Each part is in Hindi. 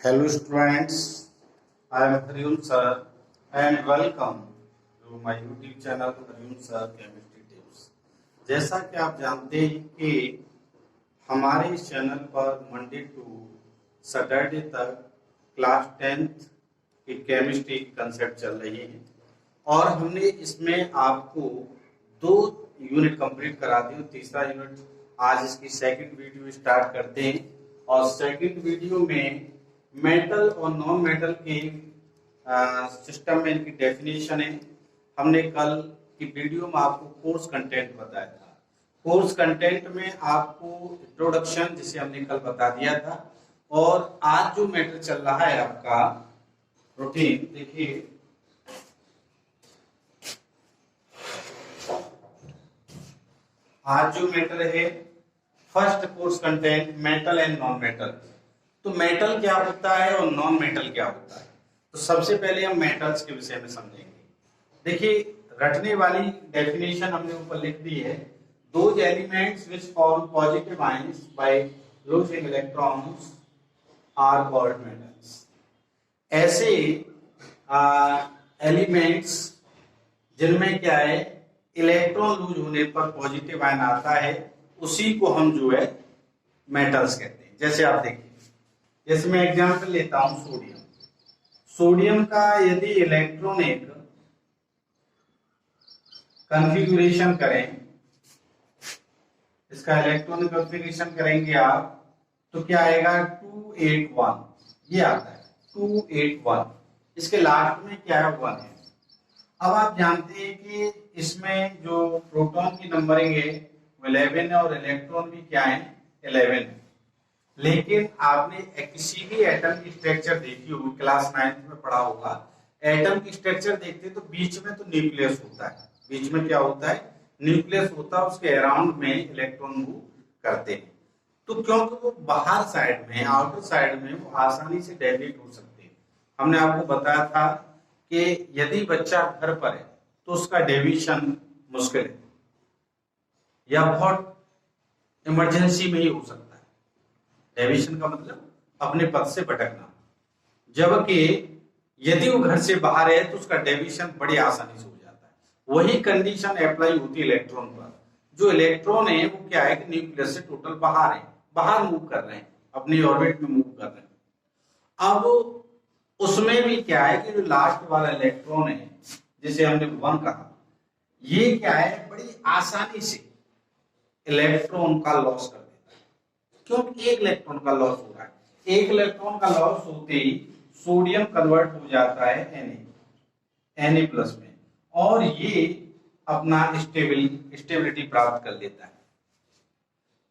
Hello students, I am Harium sir and welcome to my YouTube channel Harium sir Chemistry Tips। जैसा कि आप जानते हैं कि हमारे इस चैनल पर मंडे टू सैटरडे तक क्लास 10th की केमिस्ट्री की कंसेप्ट चल रही है और हमने इसमें आपको 2 यूनिट कंप्लीट करा दी और तीसरा यूनिट आज इसकी सेकंड वीडियो स्टार्ट करते हैं। और सेकंड वीडियो में मेटल और नॉन मेटल के सिस्टम में इनकी डेफिनेशन है। हमने कल की वीडियो में आपको कोर्स कंटेंट बताया था। कोर्स कंटेंट में आपको इंट्रोडक्शन जिसे हमने कल बता दिया था और आज जो मैटर चल रहा है आपका प्रोटीन, देखिए आज जो मैटर है first course content metal and non metal. तो मेटल क्या होता है और नॉन मेटल क्या होता है, तो सबसे पहले हम मेटल्स के विषय में समझेंगे। देखिए रटने वाली डेफिनेशन हमने ऊपर लिख दी है। Those elements which form positive ions by losing electrons are called metals. ऐसे एलिमेंट्स जिनमें क्या है इलेक्ट्रॉन लूज होने पर पॉजिटिव आयन आता है, उसी को हम जो है मेटल्स कहते हैं। जैसे आप देखिए, जैसे मैं एग्जांपल लेता हूं सोडियम। सोडियम का यदि इलेक्ट्रॉनिक कॉन्फ़िगरेशन करें, इसका इलेक्ट्रॉनिक कॉन्फ़िगरेशन करेंगे आप तो क्या आएगा 281, ये आता है 281। इसके लास्ट में क्या है 1 है। अब आप जानते हैं कि इसमें जो प्रोटॉन की नंबरिंग है 11 है और इलेक्ट्रॉन भी क्या है 11 है। लेकिन आपने किसी भी एटम की स्ट्रक्चर देखी होगी, क्लास 9th में पढ़ा होगा। एटम की स्ट्रक्चर देखते तो बीच में तो न्यूक्लियस होता है, बीच में क्या होता है न्यूक्लियस होता है, उसके अराउंड में इलेक्ट्रॉन मूव करते हैं। तो क्योंकि वो बाहर साइड में आउटर साइड में वो आसानी से डेविएट हो सकते हैं। हमने आपको बताया था कि यदि बच्चा घर पर है तो उसका डेविएशन मुश्किल है या बहुत इमरजेंसी में ही हो सकता है। डेविएशन का मतलब अपने पथ से भटकना। जबकि यदि वो घर से बाहर है तो उसका डेविएशन बड़ी आसानी से हो जाता है। वही कंडीशन अप्लाई होती है इलेक्ट्रॉन पर। जो इलेक्ट्रॉन है वो क्या है कि न्यूक्लियस से टोटल बाहर है, बाहर मूव कर रहे हैं, अपनी ऑर्बिट में मूव कर रहे हैं। अब उसमें भी क्या है कि जो लास्ट वाला इलेक्ट्रॉन है जिसे हमने 1 कहा, ये क्या है बड़ी आसानी से इलेक्ट्रॉन का लॉस कर देता है। क्योंकि एक इलेक्ट्रॉन का लॉस हो रहा है, एक इलेक्ट्रॉन का लॉस होते ही सोडियम कन्वर्ट हो जाता है Na प्लस में और ये अपना स्टेबिलिटी प्राप्त कर लेता है।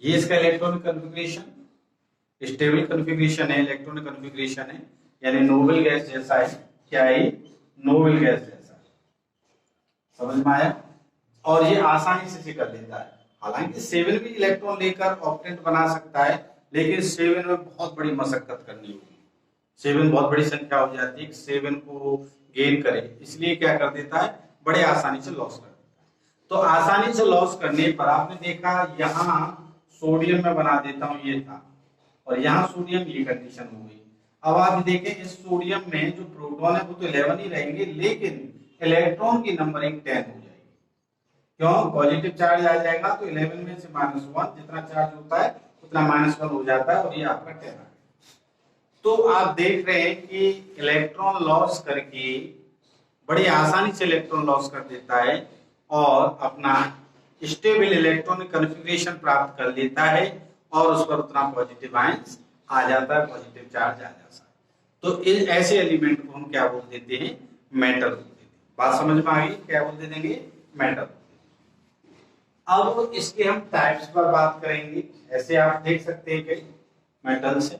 ये इसका इलेक्ट्रॉनिक कॉन्फ़िगरेशन स्टेबल कॉन्फ़िगरेशन है, इलेक्ट्रॉनिक कॉन्फ़िगरेशन है, यानी नोबल गैस जैसा है। क्या है नोबल गैस जैसा, समझ में आया। और ये आसानी से कर देता है। हालांकि 7 भी इलेक्ट्रॉन लेकर ऑक्टेट बना सकता है, लेकिन 7 में बहुत बड़ी मशक्कत करनी होगी। 7 बहुत बड़ी संख्या हो जाती है, 7 को गेन करे, इसलिए क्या कर देता है बड़े आसानी से लॉस कर देता है। तो आसानी से लॉस करने पर आपने देखा यहाँ सोडियम में बना देता हूं, ये था, और यहाँ सोडियम ये कंडीशन हो गई। अब आप देखें इस सोडियम में जो प्रोटॉन है वो तो 11 ही रहेंगे, लेकिन इलेक्ट्रॉन की नंबरिंग 10 हो जाएगी। क्यों? पॉजिटिव चार्ज आ जाएगा तो 11 में से -1 जितना चार्ज होता है उतना -1 हो जाता है और ये आपका 10 आ गया। तो आप देख रहे हैं कि इलेक्ट्रॉन लॉस करके बड़ी आसानी से इलेक्ट्रॉन लॉस कर देता है और अपना स्टेबल इलेक्ट्रॉनिक कॉन्फ़िगरेशन प्राप्त कर लेता है और उस पर उतना पॉजिटिव आयंस आ जाता है, पॉजिटिव चार्ज आ जाता है। तो ऐसे एलिमेंट को हम क्या बोल देते हैं मेटल बोल देते हैं। बात समझ में आ गई? क्या बोल देंगे मेटल। अब इसके हम टाइप्स पर बात करेंगे। ऐसे आप देख सकते हैं कई मेटल से,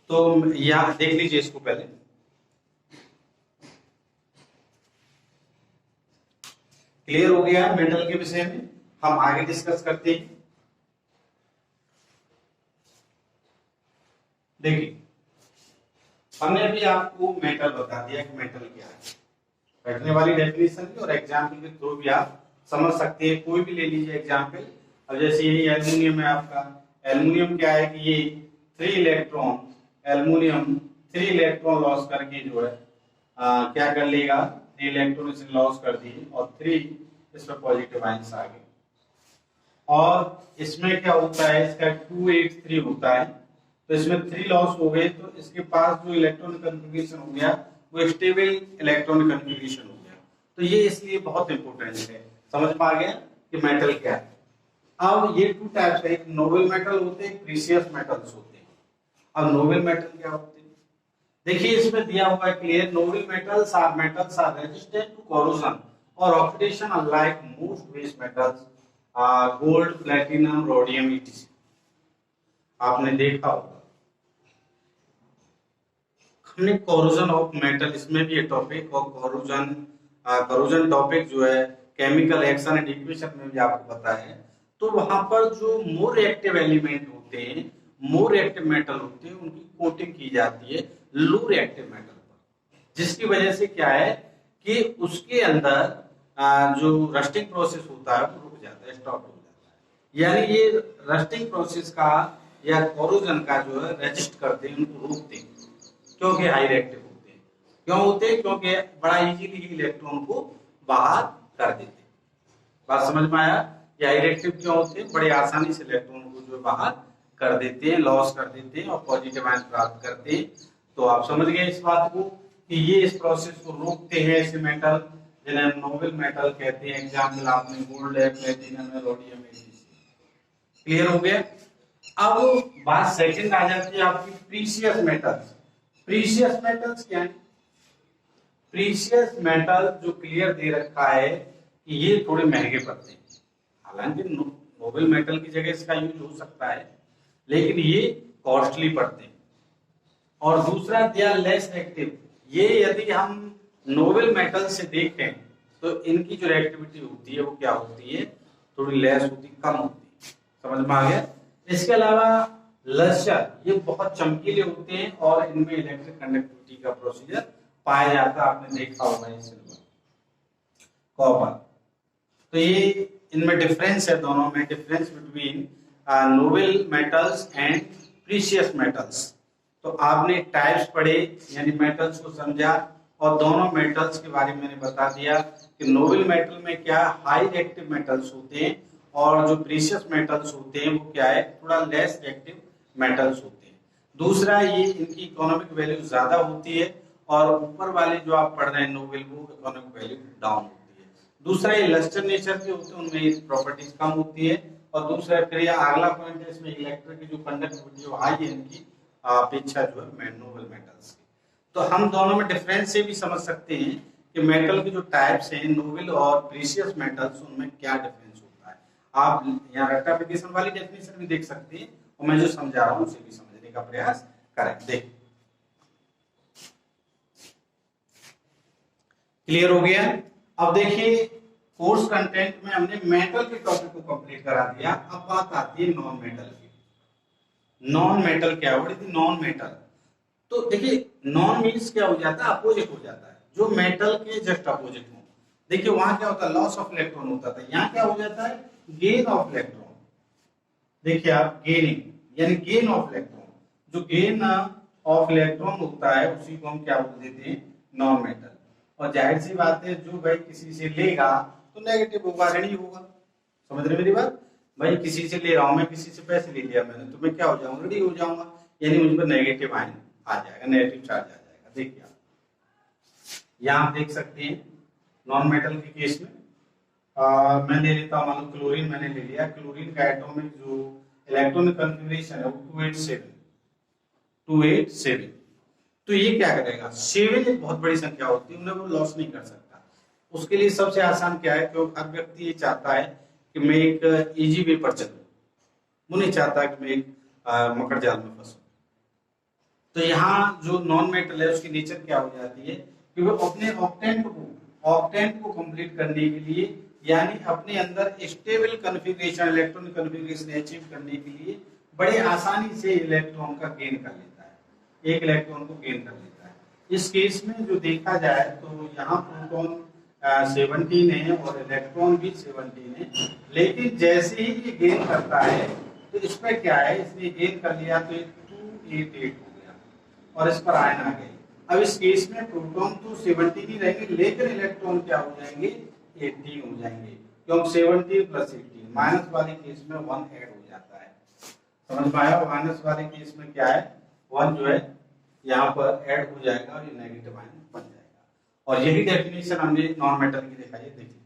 तो यहां देख लीजिए इसको पहले। क्लियर हो गया मेटल के विषय में, हम आगे डिस्कस करते हैं। देखिए हमने अभी आपको मेटल बता दिया कि मेटल क्या है, बैठने वाली डेफिनेशन भी और एग्जाम्पल के थ्रू भी आप समझ सकते हैं। कोई भी ले लीजिए एग्जाम्पल। अब जैसे यही एल्युमिनियम है आपका। एल्युमिनियम क्या है कि ये 3 इलेक्ट्रॉन एल्युमिनियम 3 इलेक्ट्रॉन लॉस करके जो है क्या कर लेगा, 3 इलेक्ट्रॉन इसने लॉस कर दिए और 3 इसमें पॉजिटिव आयंस आ गए। और इसमें क्या होता है, इसका 283 होता है, तो इसमें 3 लॉस हो गए, तो इसके पास जो इलेक्ट्रॉन कन्फिग्रेशन हो गया वो स्टेबल इलेक्ट्रॉन कन्फिग्रेशन हो गया। तो ये इसलिए बहुत इंपॉर्टेंट है। समझ में आ गया कि मेटल क्या है। अब ये 2 टाइप्स है, एक नोबल मेटल होते हैं, प्रीशियस मेटल्स होते हैं। अब नोबल मेटल क्या होते हैं, देखिए इसमें दिया हुआ है clear, noble metals are resistant to corrosion और oxidation unlike most base metals gold, platinum, rhodium etc। आपने देखा होगा हमने कोरोजन ऑफ मेटल, इसमें भी ये टॉपिक और कोरोजन टॉपिक जो है केमिकल एक्शन एंड इक्वेशन में भी आपको पता है। तो वहां पर जो मोर रिएक्टिव एलिमेंट होते हैं, मोर रिएक्टिव मेटल होते हैं, उनकी कोटिंग की जाती है लो रिएक्टिव मेटल पर, जिसकी वजह से क्या है कि उसके अंदर जो रस्टिंग प्रोसेस होता है वो रुक जाता है, स्टॉप हो जाता है। यानी ये रस्टिंग प्रोसेस का या कोरोजन का जो है रेजिस्ट करते हैं, उनको रोकते हैं, क्योंकि हाई रिएक्टिव होते हैं। क्यों होते हैं? क्योंकि बड़ा इजीली इलेक्ट्रॉन को बाहर कर देते हैं। बात समझ में आया? ये हाई रिएक्टिव क्यों होते हैं? बड़े आसानी से इलेक्ट्रॉन को जो बाहर कर देते हैं, लॉस कर देते हैं और पॉजिटिव आयन प्राप्त करते हैं। तो आप समझ गए इस बात को कि ये इस प्रोसेस को रोकते हैं ऐसे मेटल जिन्हें नोबल मेटल कहते हैं। एग्जाम्पल आपने गोल्ड है, प्लेटिनम है, रोडियम है। क्लियर हो गया? अब बात सेकंड आ जाती है आपकी प्रीशियस मेटल्स। प्रीशियस मेटल्स क्या है? प्रीशियस मेटल जो क्लियर दे रखा है कि ये थोड़े महंगे पड़ते हैं, हालांकि नोबल मेटल की जगह इसका यूज हो सकता है, लेकिन ये कॉस्टली पड़ते हैं। और दूसरा दे आर लेस रिएक्टिव। ये यदि हम नोबल मेटल से देखें तो इनकी जो रिएक्टिविटी होती है वो क्या होती है, थोड़ी लेस होती, कम होती है। समझ में आ गया? इसके अलावा लस्टर, ये बहुत चमकीले होते हैं और इनमें इलेक्ट्रिक कंडक्टिविटी का प्रोसीजर पाया जाता है। आपने देखा होगा ये सिल्वर, कॉपर। तो ये इनमें डिफरेंस है, दोनों में difference between noble metals and precious metals. तो आपने टाइप्स पढ़े यानी मेटल्स को समझा और दोनों मेटल्स के बारे में मैंने बता दिया कि नोबल मेटल में क्या हाई रिएक्टिव मेटल्स होते हैं और जो प्रीशियस मेटल्स होते हैं वो क्या है, थोड़ा लेस रिएक्टिव मेटल्स होते हैं। दूसरा, ये इनकी इकोनॉमिक वैल्यू ज्यादा होती है और ऊपर वाले जो आप पढ़ रहे हैं नोबल, वो इकोनॉमिक वैल्यू डाउन होती है। दूसरा, ये लस्टर नेचर के होते हैं, उनमें प्रॉपर्टीज कम होती है। और दूसरा फिर अगला पॉइंट है इसमें इलेक्ट्रिक की जो कंडक्टिविटी जो हाई है इनकी अपेक्षा जो है नोबल मेटल्स की। तो हम दोनों में डिफरेंस से भी समझ सकते हैं कि मेटल के जो टाइप्स हैं नोबल और प्रीशियस मेटल्स, उनमें क्या डिफरेंस होता है। आप यहाँ रेक्टिफिकेशन वाली डेफिनेशन भी देख सकते हैं और मैं जो समझा रहा हूँ उसे भी समझने का प्रयास करें। देख क्लियर हो गया? अब देखिए कोर्स कंटेंट में हमने मेटल के टॉपिक को कंप्लीट करा दिया। अब बात आती है नॉन मेटल की। नॉन मेटल क्या है? नॉन मेटल, तो देखिए नॉन मीन्स क्या हो जाता है, अपोजिट हो जाता है, जो मेटल के जस्ट अपोजिट हो। देखिए वहां क्या होता है, लॉस ऑफ इलेक्ट्रॉन होता था, यहाँ क्या हो जाता है, गेन ऑफ इलेक्ट्रॉन। देखिए आप गेनिंग यानी गेन ऑफ इलेक्ट्रॉन, जो गेन ऑफ इलेक्ट्रॉन होता है उसी को हम क्या बोल देते हैं, नॉन मेटल। और जाहिर सी बात है जो भाई किसी से लेगा तो नेगेटिव होगा, ऋणी होगा। समझ रहे मेरी बात? भाई किसी से ले रहा हूं मैं, किसी से पैसे ले लिया मैंने, तो मैं क्या हो जाऊंगा, ऋणी हो जाऊंगा, यानी मुझ पर नेगेटिव आयन आ जाएगा, नेगेटिव चार्ज आ जाएगा। देखिए आप यहाँ आप देख सकते हैं नॉन मेटल के केस में मैं ले लेता हूँ, मान लो क्लोरीन मैंने ले लिया। क्लोरीन का एटॉमिक जो इलेक्ट्रॉनिक कॉन्फ़िगरेशन है वो 287। तो ये क्या करेगा, 7 एक बहुत बड़ी संख्या होती है, उन्हें वो लॉस नहीं कर सकता। उसके लिए सबसे आसान क्या है, क्योंकि हर व्यक्ति ये चाहता है कि मैं एक इजी वे पर चलूं, वो नहीं चाहता कि मैं एक मकड़ जाल में फंसूं। तो यहाँ जो नॉन मेटल है उसकी नेचर क्या हो जाती है कि वो अपने ऑक्टेंट को कंप्लीट करने के लिए, यानी अपने अंदर stable configuration, electronic configuration achieve करने के लिए बड़े आसानी से इलेक्ट्रॉन का गेन कर लेता है, एक इलेक्ट्रॉन को गेन कर लेता है। इस केस में जो देखा जाए तो यहाँ प्रोटॉन 17 है और इलेक्ट्रॉन भी 17 है, लेकिन जैसे ही ये गेन करता है तो इसमें क्या है, इसने गेन कर लिया तो 288 हो गया। और इस पर आयन आ गए। अब इस केस में प्रोटॉन तो 17 ही रहेंगे, लेकिन इलेक्ट्रॉन क्या हो जाएंगे, 18 हो जाएंगे, क्योंकि 17 प्लस 18, माइनस वाले केस में 1 ऐड हो जाता है। समझ में आया? माइनस वाले केस में क्या है, 1 जो है यहाँ पर ऐड हो जाएगा और ये नेगेटिव आयन बन जाएगा। और यही डेफिनेशन हमने नॉन मेटल की दिखाई है, देखिए।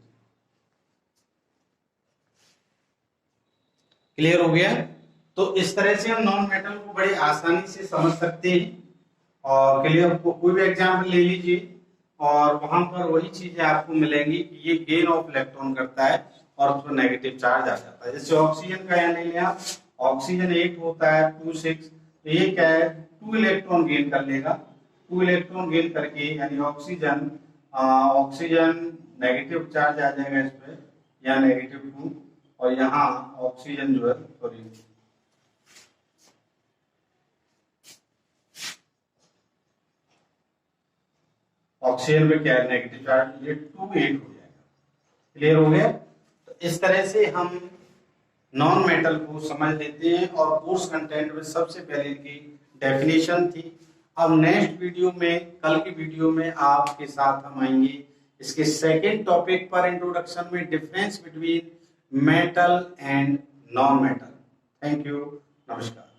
क्लियर हो गया? तो इस तरह से हम नॉन मेटल को बड़े आसानी से समझ सकते हैं। और क्लियर, कोई भी एग्जाम्पल ले लीजिए और वहां पर वही चीजें आपको मिलेंगी कि ये गेन ऑफ इलेक्ट्रॉन करता है और उस पर नेगेटिव चार्ज आ जाता है। जैसे ऑक्सीजन का यहाँ ले लिया, ऑक्सीजन 8 होता है 2 6, तो ये क्या है, 2 इलेक्ट्रॉन गेन कर लेगा। 2 इलेक्ट्रॉन गेन करके यानी ऑक्सीजन नेगेटिव चार्ज आ जाएगा इस पे, या -2, और यहाँ ऑक्सीजन जो है, सॉरी, ऑक्सीजन में क्या है, नेगेटिव चार्ज, ये 2 8 हो जाएगा। क्लियर हो गया? तो इस तरह से हम नॉन मेटल को समझ लेते हैं और कोर्स कंटेंट में सबसे पहले इनकी डेफिनेशन थी। अब नेक्स्ट वीडियो में, कल की वीडियो में आपके साथ हम आएंगे इसके सेकेंड टॉपिक पर, इंट्रोडक्शन में difference between metal and non metal. Thank you, नमस्कार।